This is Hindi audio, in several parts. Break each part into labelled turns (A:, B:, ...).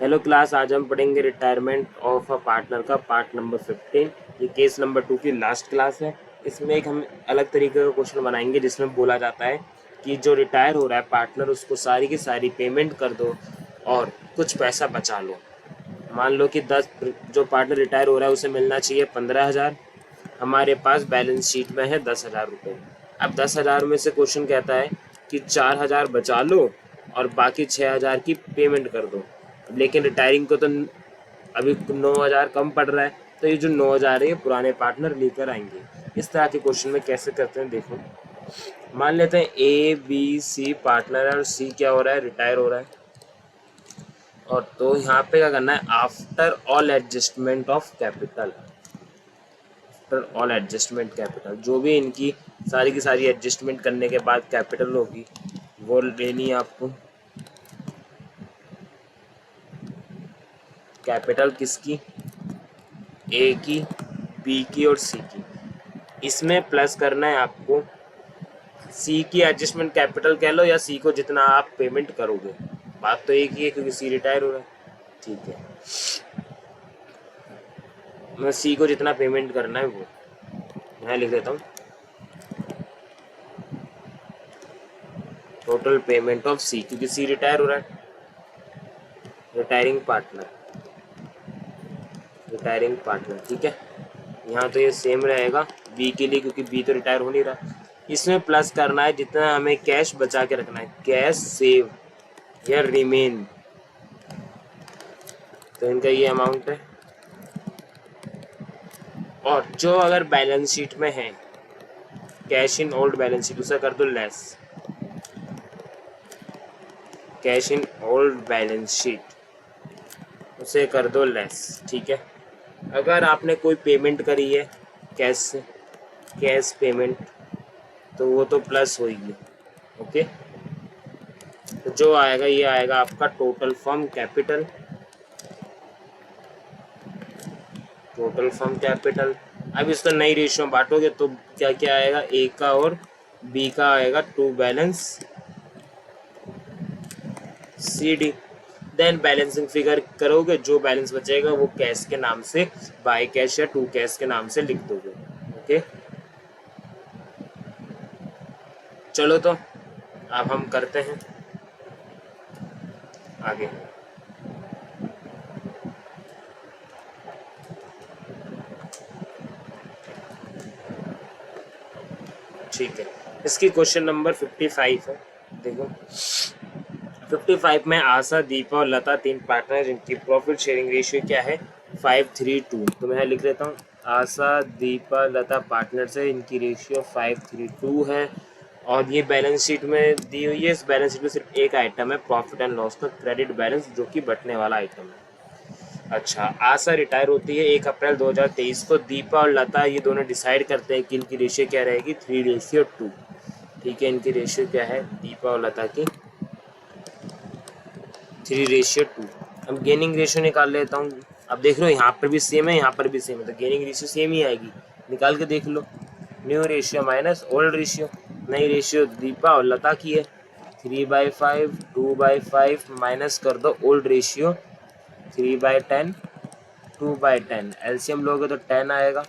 A: हेलो क्लास, आज हम पढ़ेंगे रिटायरमेंट ऑफ अ पार्टनर का पार्ट नंबर 15। ये केस नंबर 2 की लास्ट क्लास है। इसमें एक हम अलग तरीके का क्वेश्चन बनाएंगे जिसमें बोला जाता है कि जो रिटायर हो रहा है पार्टनर उसको सारी की सारी पेमेंट कर दो और कुछ पैसा बचा लो। मान लो कि 10 जो पार्टनर रिटायर हो रहा है उसे मिलना चाहिए 15,000। हमारे पास बैलेंस शीट में है 10,000 रुपये। अब 10,000 में से क्वेश्चन कहता है कि 4,000 बचा लो और बाकी 6,000 की पेमेंट कर दो। लेकिन रिटायरिंग को तो अभी 9,000 कम पड़ रहा है, तो ये जो 9,000 है ये पुराने पार्टनर लेकर आएंगे। इस तरह के क्वेश्चन में कैसे करते हैं देखो। मान लेते हैं ए बी सी पार्टनर है और सी क्या हो रहा है, रिटायर हो रहा है। और तो यहाँ पे क्या करना है, after all adjustment of capital. After all adjustment capital, जो भी इनकी सारी की सारी एडजस्टमेंट करने के बाद कैपिटल होगी वो लेनी है आपको। कैपिटल किसकी, ए की, बी की और सी की। इसमें प्लस करना है आपको सी की एडजस्टमेंट कैपिटल कह लो या सी को जितना आप पेमेंट करोगे। बात तो एक ही है क्योंकि सी रिटायर हो रहा है। ठीक है, मैं सी को जितना पेमेंट करना है वो यहाँ लिख देता हूँ। टोटल पेमेंट ऑफ सी, क्योंकि सी रिटायर हो रहा है, रिटायरिंग पार्टनर, रिटायरिंग पार्टनर। ठीक है, यहाँ तो ये सेम रहेगा बी के लिए क्योंकि बी तो रिटायर हो नहीं रहा। इसमें प्लस करना है जितना हमें कैश बचा के रखना है, कैश सेव या रिमेन। तो इनका ये अमाउंट है। और जो अगर बैलेंस शीट में है cash in old balance sheet, उसे कर दो less. Cash in old balance sheet उसे कर दो लेस। ठीक है, अगर आपने कोई पेमेंट करी है कैश से, कैश पेमेंट, तो वो तो प्लस होगी। ओके, तो जो आएगा ये आएगा आपका total firm capital. Total firm capital. अब इसको नई रेशियो में बांटोगे तो क्या क्या आएगा, ए का और बी का आएगा to balance C D. Then balancing figure करोगे, जो बैलेंस बचेगा वो कैश के नाम से, बाय कैश या टू कैश के नाम से लिख दोगे। ओके, चलो तो अब हम करते हैं आगे। ठीक है, इसकी क्वेश्चन नंबर 55 है। देखो 55 में आशा, दीपा और लता तीन पार्टनर जिनकी प्रॉफिट शेयरिंग रेशियो क्या है, 5:3:2। तो मैं लिख लेता हूँ आशा, दीपा, लता पार्टनर से, इनकी रेशियो 5:3:2 है। और ये बैलेंस शीट में दी हुई है। इस बैलेंस शीट में सिर्फ एक आइटम है प्रॉफिट एंड लॉस का क्रेडिट बैलेंस, जो कि बटने वाला आइटम है। अच्छा, आशा रिटायर होती है 1 अप्रैल 2023 को। दीपा और लता ये दोनों डिसाइड करते हैं कि इनकी रेशियो क्या रहेगी, 3:2। ठीक है, इनकी रेशियो क्या है दीपा और लता की, 3:2। अब गेनिंग रेशियो निकाल लेता हूँ। अब देख लो यहाँ पर भी सेम है, यहाँ पर भी सेम है, तो गेनिंग रेशियो सेम ही आएगी। निकाल के देख लो, new ratio minus old ratio. नई रेशियो दीपा और लता की है 3/5, 2/5 माइनस कर दो ओल्ड रेशियो 3/10, 2/10। एलसीएम लोगे तो 10 आएगा।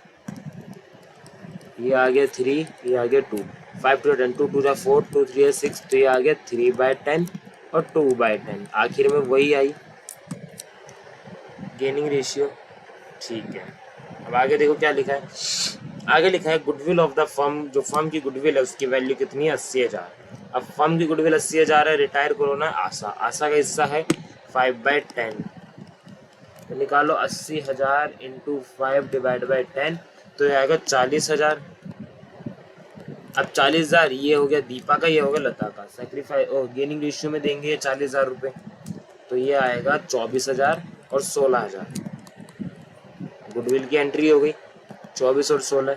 A: ये आ गया 3, ये आ गया 2। 5 to 10, 2 2 जा 4, 2 3 है 6, तो ये आ गया 3/10 और 2/10। आखिर में वही आई गेनिंग रेशियो। ठीक है, अब आगे देखो क्या लिखा है। आगे लिखा है गुडविल ऑफ द फर्म। जो फर्म की गुडविल है उसकी वैल्यू कितनी है, 80,000। अब फर्म की गुडविल 80,000 है, रिटायर करो ना आशा। आशा का हिस्सा है 5/10, तो निकालो 80,000 इंटू 5/10, तो ये आएगा 40,000। अब 40,000 ये हो गया दीपा का, ये हो गया लता का। सेक्रीफाइस गेनिंग रेशियो में देंगे 40,000 रुपये, तो ये आएगा 24,000 और 16,000। गुडविल की एंट्री हो गई 24 और 16।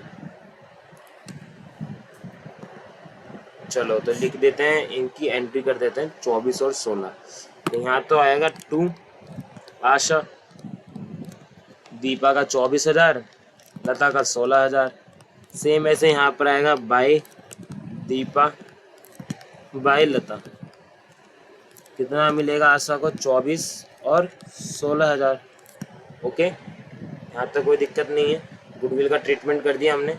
A: चलो तो लिख देते हैं, इनकी एंट्री कर देते हैं 24 और 16। तो यहाँ तो आएगा 2 आशा, दीपा का 24,000, लता का 16,000। सेम ऐसे यहाँ पर आएगा बाय दीपा बाय लता। कितना मिलेगा आशा को, 24 और 16,000। ओके, यहाँ तक कोई दिक्कत नहीं है, गुडविल का ट्रीटमेंट कर दिया हमने।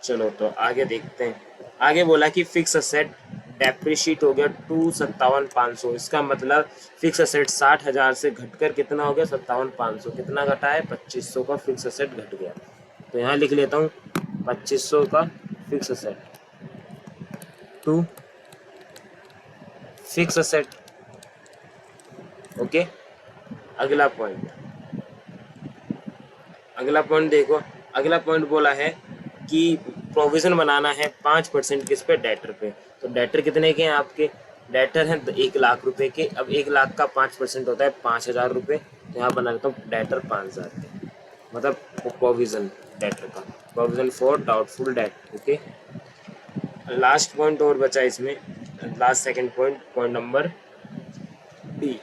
A: चलो तो आगे देखते हैं। आगे बोला कि फिक्स असेट डेप्रिशिएट हो गया 257,500। इसका मतलब फिक्स असेट 60,000 से घटकर कितना हो गया 57,500। कितना घटा है 2500 का फिक्स असेट घट गया। तो यहाँ लिख लेता हूँ 2500 का fix asset to fix asset. Okay, अगला पॉइंट देखो। अगला पॉइंट बोला है कि प्रोविजन बनाना है 5% किस पे, डेटर पे। तो डेटर कितने के हैं आपके, डेटर हैं 1,00,000 रुपए के। अब 1,00,000 का 5% होता है 5,000 रुपये। तो यहाँ बना लेता हूँ डेटर 5,000 के, मतलब प्रोविजन डेटर का, provision for doubtful debt. Okay, last point और बचा इसमें, last second point number D.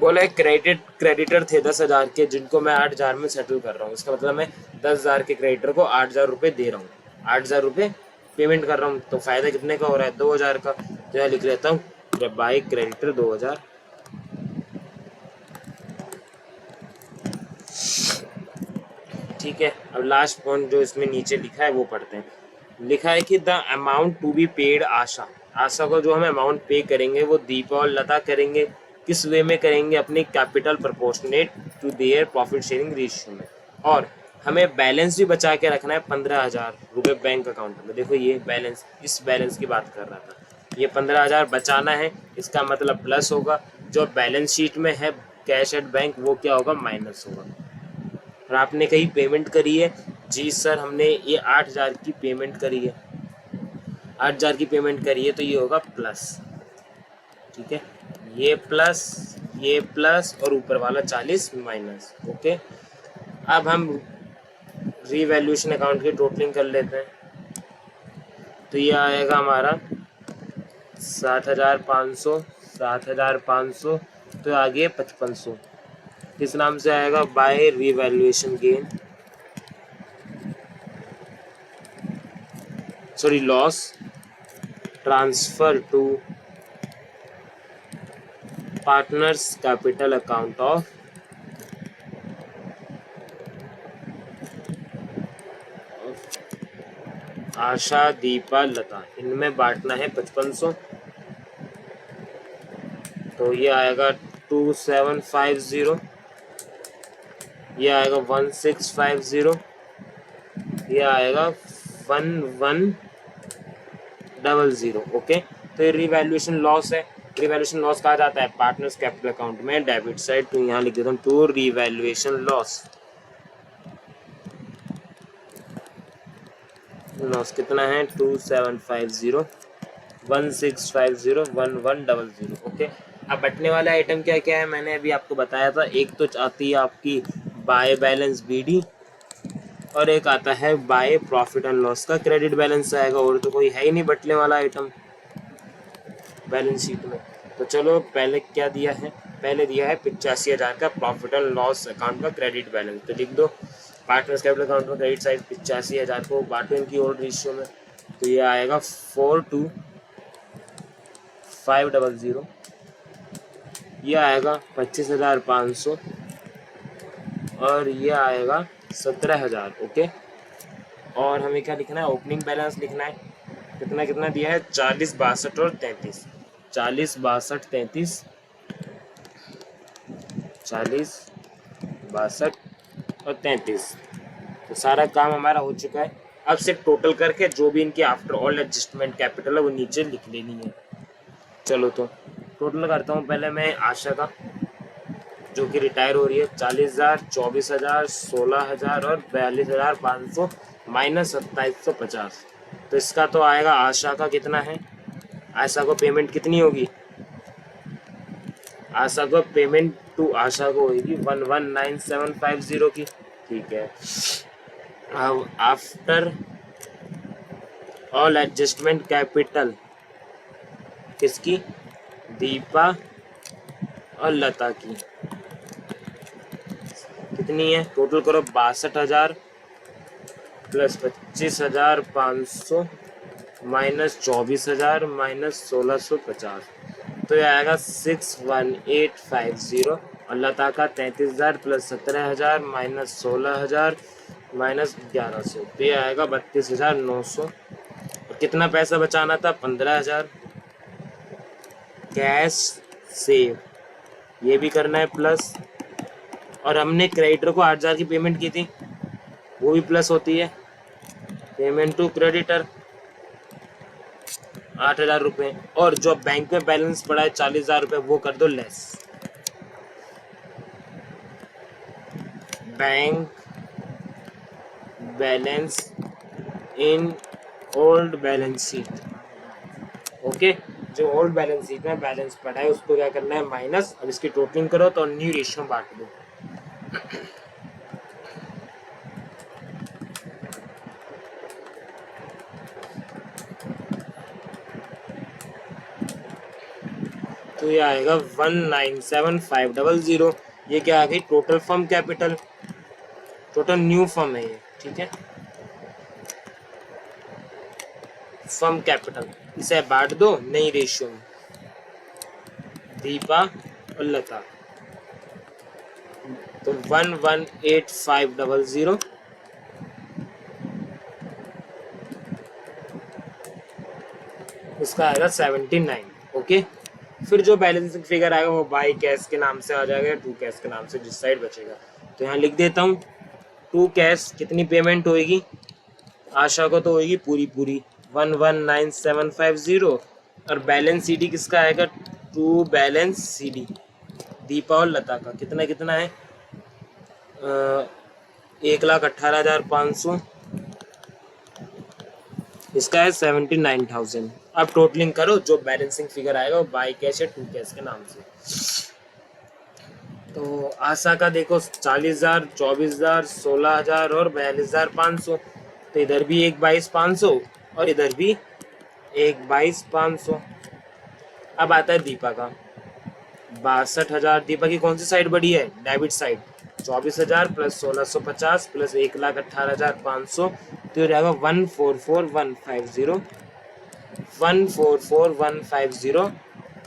A: बोला क्रेडिटर थे 10,000 के, जिनको मैं 8,000 में सेटल कर रहा हूँ। इसका मतलब मैं 10,000 के क्रेडिटर को 8,000 रुपये दे रहा हूँ, 8,000 रुपये पेमेंट कर रहा हूँ। तो फायदा कितने का हो रहा है 2,000 का। तो यहाँ लिख लेता हूँ बाई क्रेडिटर 2,000। ठीक है, अब लास्ट पॉइंट जो इसमें नीचे लिखा है वो पढ़ते हैं। लिखा है कि the amount to be paid Asha, Asha को जो हम अमाउंट पे करेंगे वो दीपा और लता करेंगे। किस वे में करेंगे, अपनी capital proportionate to their profit sharing ratio में। और हमें बैलेंस भी बचा के रखना है 15,000 रुपये बैंक अकाउंट में। देखो ये बैलेंस, इस बैलेंस की बात कर रहा था, ये 15,000 बचाना है। इसका मतलब प्लस होगा, जो बैलेंस शीट में है कैश एट बैंक वो क्या होगा, माइनस होगा। और आपने कहीं पेमेंट करी है, जी सर हमने ये 8,000 की पेमेंट करी है, 8,000 की पेमेंट करी है, तो ये होगा प्लस। ठीक है, ये प्लस और ऊपर वाला 40 माइनस। ओके, अब हम रीवैल्यूएशन अकाउंट की टोटलिंग कर लेते हैं। तो ये आएगा हमारा 60,500, 60,500, तो आगे 5500 किस नाम से आएगा, by revaluation gain, sorry loss transfer to partners capital account of Asha Deepa Lata, इनमें बांटना है 5500। तो ये आएगा 2750, ये आएगा 1650, ये आएगा 1100। ओके, तो ये रिवैल्यूएशन लॉस है। रिवैल्यूएशन लॉस कहा जाता है पार्टनर्स कैपिटल अकाउंट में डेबिट साइड। तो यहाँ लिख देता हूँ टू रिवैल्यूएशन लॉस। लॉस कितना है 2750, 1650, 1100। ओके, अब बटने वाला आइटम क्या क्या है मैंने अभी आपको बताया था। एक तो आती है आपकी बाय बैलेंस बीडी, और एक आता है बाय प्रॉफिट एंड लॉस का क्रेडिट बैलेंस आएगा। और तो कोई है ही नहीं बटने वाला आइटम बैलेंस शीट में। तो चलो पहले क्या दिया है, पहले दिया है 85,000 का प्रॉफिट एंड लॉस अकाउंट का क्रेडिट बैलेंस। तो लिख दो पार्टनर्स कैपिटल अकाउंट में क्रेडिट साइड 85,000 को बांटो इनकी ओल्ड रेशियो में। तो ये आएगा 42,500, ये आएगा 25,500, और ये आएगा 17,000। ओके, और हमें क्या लिखना है, ओपनिंग बैलेंस लिखना है। कितना कितना दिया है 40, 62 और 33, 40, 62, 33, 40, 62 और 33। तो सारा काम हमारा हो चुका है। अब सिर्फ टोटल करके जो भी इनकी आफ्टर ऑल एडजस्टमेंट कैपिटल है वो नीचे लिख लेनी है। चलो तो टोटल करता हूँ पहले मैं आशा का, जो कि रिटायर हो रही है, 40,000, 24,000, 16,000 और 42,500 माइनस 2750। तो इसका तो आएगा आशा का कितना है, आशा को पेमेंट कितनी होगी, आशा को पेमेंट टू आशा को होगी 119750 की। ठीक है, अब आफ्टर ऑल एडजस्टमेंट कैपिटल किसकी, दीपा और लता की कितनी है, टोटल करो 62,000 प्लस 25,500 माइनस 24,000 माइनस 1650। तो ये आएगा 61850 और लता का 33,000 प्लस 17,000 माइनस 16,000 माइनस 1100, तो ये आएगा 32,900। और कितना पैसा बचाना था? 15,000 कैश सेव, ये भी करना है प्लस। और हमने क्रेडिटर को 8,000 की पेमेंट की थी, वो भी प्लस होती है। पेमेंट टू क्रेडिटर 8,000 रुपये, और जो बैंक में बैलेंस पड़ा है 40,000 रुपये, वो कर दो less. Bank balance in old balance sheet. Okay, जो ओल्ड बैलेंस शीट में बैलेंस पड़ा है उसको क्या करना है? माइनस। अब इसकी टोटलिंग करो तो न्यू रेशियो में बांट दो। तो ये आएगा 197,500। ये क्या आ गई? Total firm capital, total new firm है ये, ठीक है, फर्म कैपिटल। इसे बांट दो नई रेशियो में, दीपा और लता। तो 118,500 इसका आएगा 79। ओके, फिर जो बैलेंसिंग फिगर आएगा वो बाई कैश के नाम से आ जाएगा, टू कैश के नाम से, जिस साइड बचेगा। तो यहाँ लिख देता हूँ, टू कैश कितनी पेमेंट होएगी? आशा को तो होएगी पूरी पूरी 119,750। और बैलेंस सीडी किसका आएगा? टू बैलेंस सीडी दीपा और लता का कितना कितना है? 1,18,500। इसका है 79,000। अब टोटलिंग करो, जो बैलेंसिंग फिगर आएगा वो बाई कैश है टू कैश के नाम से। तो आशा का देखो 40,000, 24,000, 16,000 और 42,500। तो इधर भी 1,22,500 और इधर भी 1,22,500। अब आता है दीपा का 62,000। दीपा की कौन सी साइड बढ़ी है? Debit side. 24,000 प्लस 1,650 प्लस 1,18,500, तो ये रहेगा 144,150। 144,150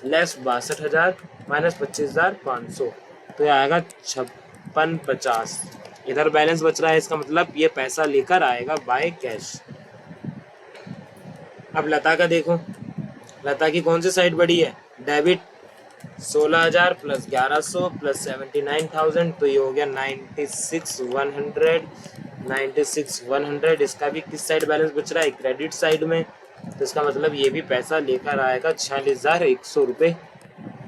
A: लेस 62,000 माइनस 25,500, तो ये आएगा 56,50। इधर बैलेंस बच रहा है, इसका मतलब ये पैसा लेकर आएगा बाय कैश। अब लता का देखो, लता की कौन सी साइड बढ़ी है? डेबिट। 16,000 प्लस 1,100 प्लस 79,000, तो ये हो गया 96,100। 96,100 इसका भी किस साइड बैलेंस बच रहा है? क्रेडिट साइड में। तो इसका मतलब ये भी पैसा लेकर आएगा 46,100 रुपये,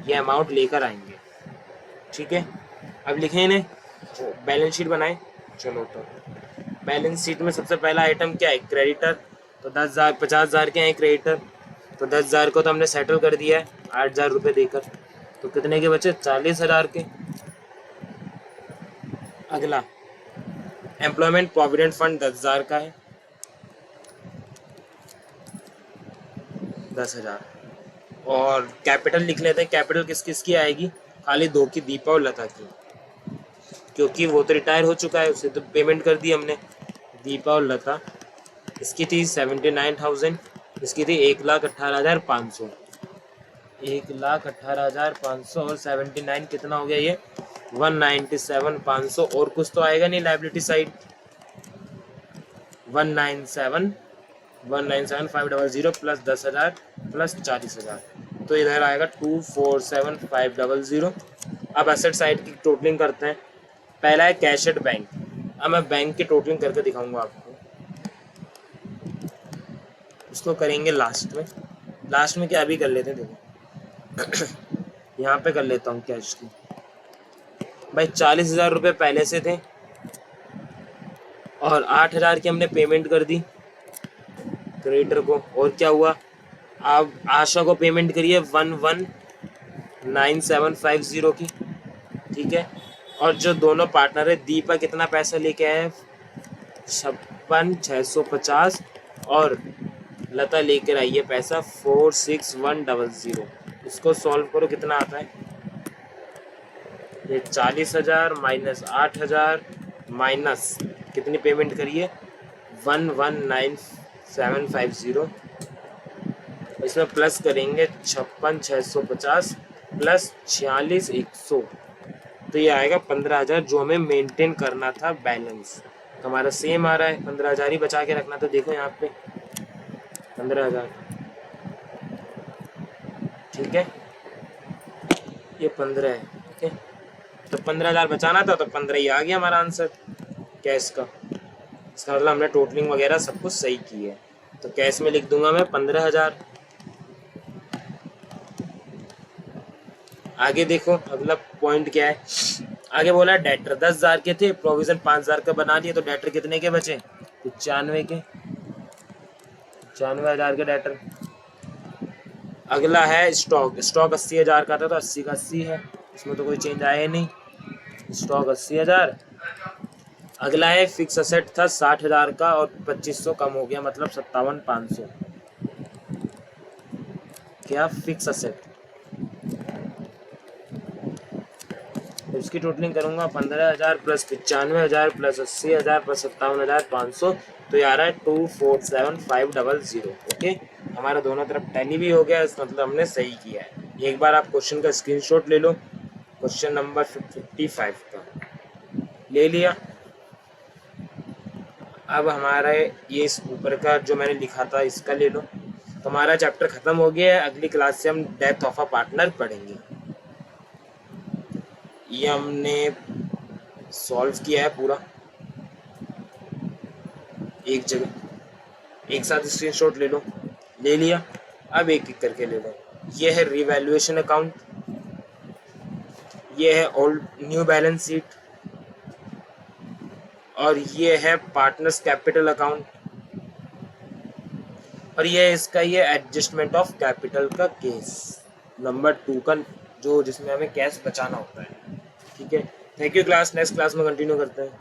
A: ये अमाउंट लेकर आएंगे, ठीक है। अब लिखें इन्हें, बैलेंस शीट बनाएं। चलो, तो बैलेंस शीट में सबसे पहला आइटम क्या है? क्रेडिटर। तो 10,000 50,000 के हैं क्रेडिटर, तो 10,000 को तो हमने सेटल कर दिया है 8,000 रुपये देकर। तो कितने के बचे? 40,000 के। अगला एम्प्लॉयमेंट प्रोविडेंट फंड 10,000 का है, 10,000। और कैपिटल लिख लेते हैं। कैपिटल किस किस की आएगी? खाली दो की, दीपा और लता की, क्योंकि वो तो रिटायर हो चुका है, उसे तो पेमेंट कर दी हमने। दीपा और लता, इसकी थी 79,000, इसकी थी 1,18,500। 1,18,500 और 79 कितना हो गया? ये 197,500। और कुछ तो आएगा नहीं लाइबिलिटी साइड। 197,500 प्लस 10,000 प्लस 40,000, तो इधर आएगा 247,500। अब एसेट साइड की टोटलिंग करते हैं। पहला है कैश एट बैंक। अब मैं बैंक की टोटलिंग करके दिखाऊंगा आपको, उसको करेंगे लास्ट में। लास्ट में क्या अभी कर लेते हैं, देखो यहाँ पे कर लेता हूँ कैश की। भाई 40,000 रुपये पहले से थे और 8,000 की हमने पेमेंट कर दी क्रेडिटर को। और क्या हुआ? आप आशा को पेमेंट करिए 119,750 की, ठीक है। और जो दोनों पार्टनर है, दीपा कितना पैसा लेके आए? 56,650 और लता लेकर आई है पैसा 46,100। इसको सॉल्व करो, कितना आता है? ये 40,000 माइनस 8,000 माइनस कितनी पेमेंट करिए? 119,750 इसमें प्लस करेंगे 56,650 प्लस 46,100, तो ये आएगा 15,000 जो हमें मेंटेन करना था बैलेंस। तो हमारा सेम आ रहा है, 15,000 ही बचा के रखना था। देखो यहाँ पे 15,000, ठीक है, ये 15 है, ठीक है। तो 15,000 बचाना था तो 15 ही आ गया हमारा आंसर कैश का। इसका मतलब हमने टोटलिंग वगैरह सब कुछ सही की है। तो कैश में लिख दूंगा मैं 15,000। आगे देखो अगला पॉइंट क्या है। आगे बोला डेटर 10,000 के थे, प्रोविजन 5,000 का बना दिए, तो डेटर कितने के बचे? 95 के, 95,000 के डेटर। अगला है स्टॉक। स्टॉक 80,000 का था तो 80 का 80 है, इसमें तो कोई चेंज आया ही नहीं। स्टॉक 80,000। अगला है फिक्स असेट था 60,000 का और 2500 कम हो गया, मतलब 57,500। क्या फिक्स असेट, तो इसकी टोटलिंग करूंगा 15,000 प्लस 95,000 प्लस 80,000 प्लस 57,500, तो ये आ रहा है 247,500। ओके, हमारा दोनों तरफ टैली भी हो गया, इस मतलब हमने सही किया है। एक बार आप क्वेश्चन का स्क्रीनशॉट ले लो, क्वेश्चन नंबर 55 का ले लिया। अब हमारा ये इस ऊपर का जो मैंने लिखा था इसका ले लो। तो हमारा चैप्टर खत्म हो गया है। अगली क्लास से हम डेथ ऑफ अ पार्टनर पढ़ेंगे। ये हमने सॉल्व किया है पूरा एक जगह। एक साथ स्क्रीनशॉट ले लो, ले लिया। अब एक एक करके ले लो। ये है रिवैल्यूएशन अकाउंट, ये है ओल्ड न्यू बैलेंस शीट, और ये है पार्टनर्स कैपिटल अकाउंट, और ये इसका ये एडजस्टमेंट ऑफ कैपिटल का केस नंबर 2 का, जो जिसमें हमें कैश बचाना होता है। ठीक है, thank you class. Next class में कंटिन्यू करते हैं।